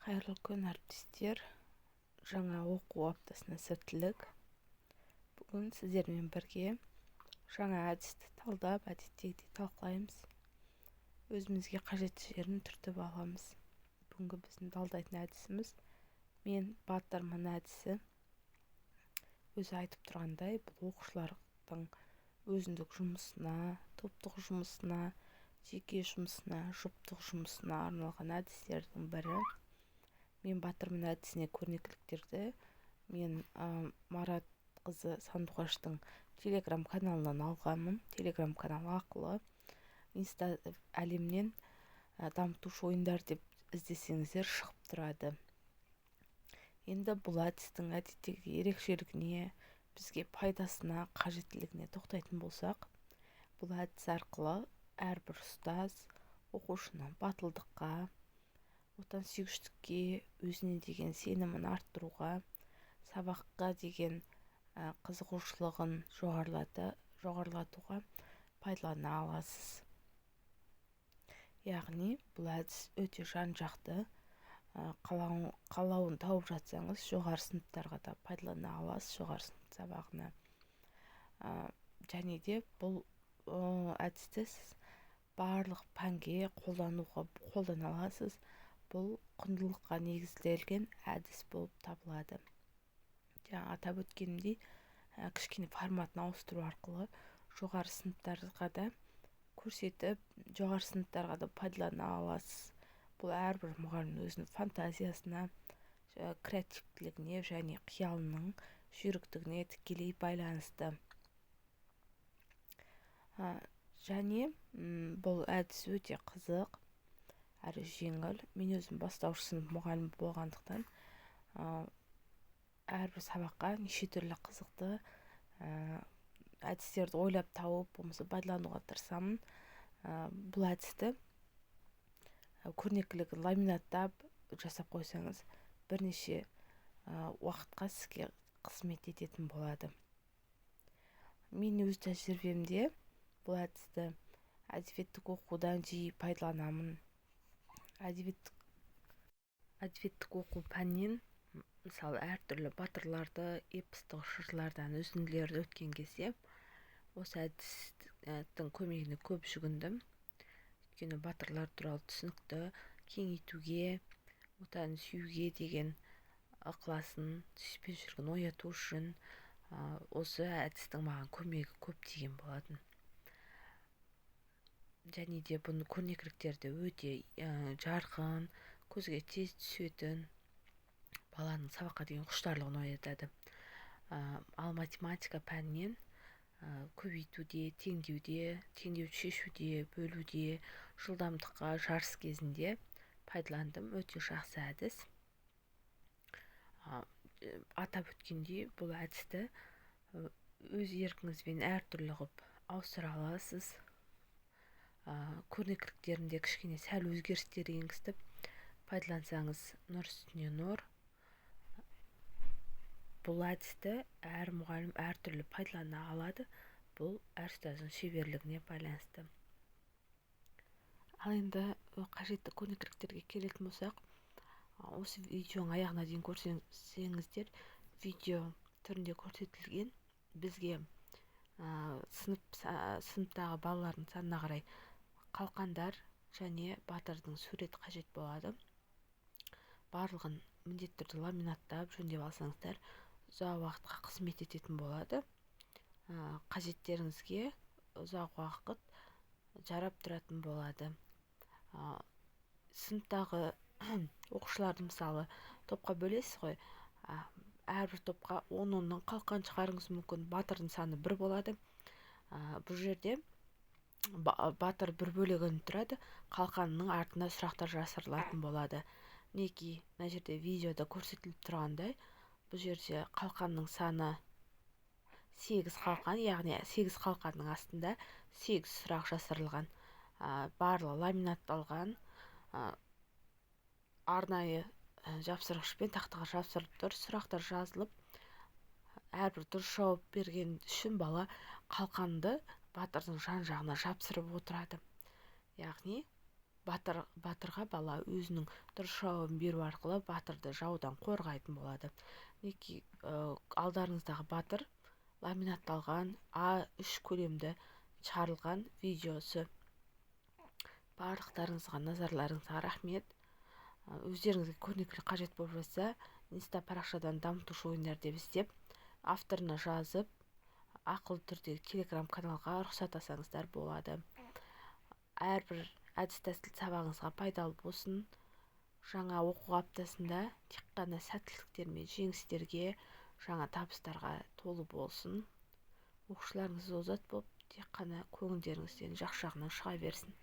Қайырлы күн, әріптестер. Жаңа оқу аптасына сәттілік. Бүгін сіздермен бірге жаңа әдісті талдап, әдеттегідей талқылаймыз. Өзімізге қажетті жерін түртіп аламыз. Бүгінгі біздің талдайтын әдісіміз мен батырмын әдісі. Өзі айтып тұрғандай, бұл оқушылардың өзіндік жұмысына, топтық жұмысына, жеке жұмысына, жұптық жұмысына арналған әдістердің бірі. Мен батырмын әдісіне көрнекіліктерді мен Марат қызы Сандуғаштың телеграм каналынан алғанмын. Телеграм каналы арқылы инста әлемнен дамытушы ойындар деп іздесеңіздер шығып тұрады. Енді бұл әдістің әдеттегі ерекшелігіне, бізге пайдасына, қажеттілігіне тоқтайтын болсақ, бұл әдіс арқылы әрбір ұстаз оқушыны батылдыққа, отансүйгіштікке, өзіне деген сенімін арттыруға, сабаққа деген қызығушылығын жоғарылатуға пайдалана аласыз. Яғни бұл әдіс өте жан-жақты. Қалауын тауып жатсаңыз, жоғары сыныптарға да пайдалана аласыз, жоғары сынып сабағына. Және де бұл әдісті сіз барлық пәнге қолдана аласыз. Бұл құндылыққа негізделген әдіс болып табылады. Жаңа атап өткенімдей, кішкене форматын ауыстыру арқылы жоғары сыныптарға да көрсетіп, жоғары сыныптарға да пайдалана аласыз. Бұл әрбір мұғалімнің өзінің фантазиясына, креативтілігіне және қиялының жүйріктігіне тікелей байланысты. Және бұл әдіс өте қызық әрі жеңіл. Мен өзім бастауыш сынып мұғалімі болғандықтан әрбір сабаққа неше түрлі қызықты әдістерді ойлап тауып, болмаса пайдалануға тырысамын. Бұл әдісті көрнекілігін ламинаттап жасап қойсаңыз, бірнеше уақытқа сізге қызмет ететін болады. Мен өз тәжірибемде бұл әдісті әдебиеттік оқудан жиі пайдаланамын. Әдебиеттік оқу пәнінен, мысалы, әртүрлі батырларды, эпостық жырлардан үзінділерді өткен кезде осы әдістің көмегіне көп жүгіндім. Өйткені батырлар туралы түсінікті кеңейтуге, отан сүюге деген ықыласын, сүйіспеншілігін ояту үшін осы әдістің маған көмегі көп тиген болатын. Және де бұны көрнекіліктерді өте жарқын, көзге тез түсетін, баланың сабаққа деген құштарлығын оятады. Ал математика пәнінен көбейтуде, теңдеуді шешуде, бөлуде, жылдамдыққа жарыс кезінде пайдаландым. Өте жақсы әдіс. Атап өткендей, бұл әдісті өз еркіңізбен әртүрлі қылып ауыстыра аласыз. Көрнекіліктерінде кішкене сәл өзгерістер енгізіп пайдалансаңыз, нұр үстіне нұр. Бұл әдісті әр мұғалім әртүрлі пайдалана алады. Бұл әр ұстаздың шеберлігіне байланысты. Ал енді қажетті көрнекіліктерге келетін болсақ, осы видеоның аяғына дейін көрсеңіздер, видео түрінде көрсетілген, бізге сыныптағы балалардың санына қарай қалқандар және батырдың суреті қажет болады. Барлығын міндетті түрде ламинаттап жөндеп алсаңыздар, ұзақ уақытқа қызмет ететін болады. Қажеттеріңізге ұзақ уақыт жарап тұратын болады. Сыныптағы оқушыларды, мысалы, топқа бөлесіз ғой. Әрбір топқа 10-10-нан қалқан шығарыңыз мүмкін. Батырдың саны 1 болады. Бұл жерде батыр 1 бөлігін тұрады, қалқанның артына сұрақтар жасырылатын болады. Неки, мына жерде видеода көрсетіліп тұрғандай, бұл жерде қалқанның саны 8 қалқан, яғни 8 қалқанның астында 8 сұрақ жасырылған. Барлығы ламинатталған, арнайы жапсырғышпен тақтаға жапсырылып тұр, сұрақтар жазылып, әрбір дұрыс жауап берген үшін бала қалқанды батырдың жан-жағына жапсырып отырады. Яғни батырға бала өзінің дұрыс жауабын беру арқылы батырды жаудан қорғайтын болады. Мінекей алдарыңыздағы батыр ламинатталған А3 көлемді шығарылған видеосы. Барлықтарыңызға назарларыңызға рахмет. Өздеріңізге көрнекілік қажет болып жатса, инста парақшадан дамытушы ойындар деп іздеп, авторына жазып, ақылы түрде телеграм каналға рұқсат алсаңыздар болады. Әрбір әдіс тәсіл сабағыңызға пайдалы болсын. Жаңа оқу аптасында тек қана сәттіліктер мен жеңістерге, жаңа табыстарға толы болсын. Оқушыларыңыз озат болып, тек қана көңілдеріңізден жақсы жағынан шыға берсін.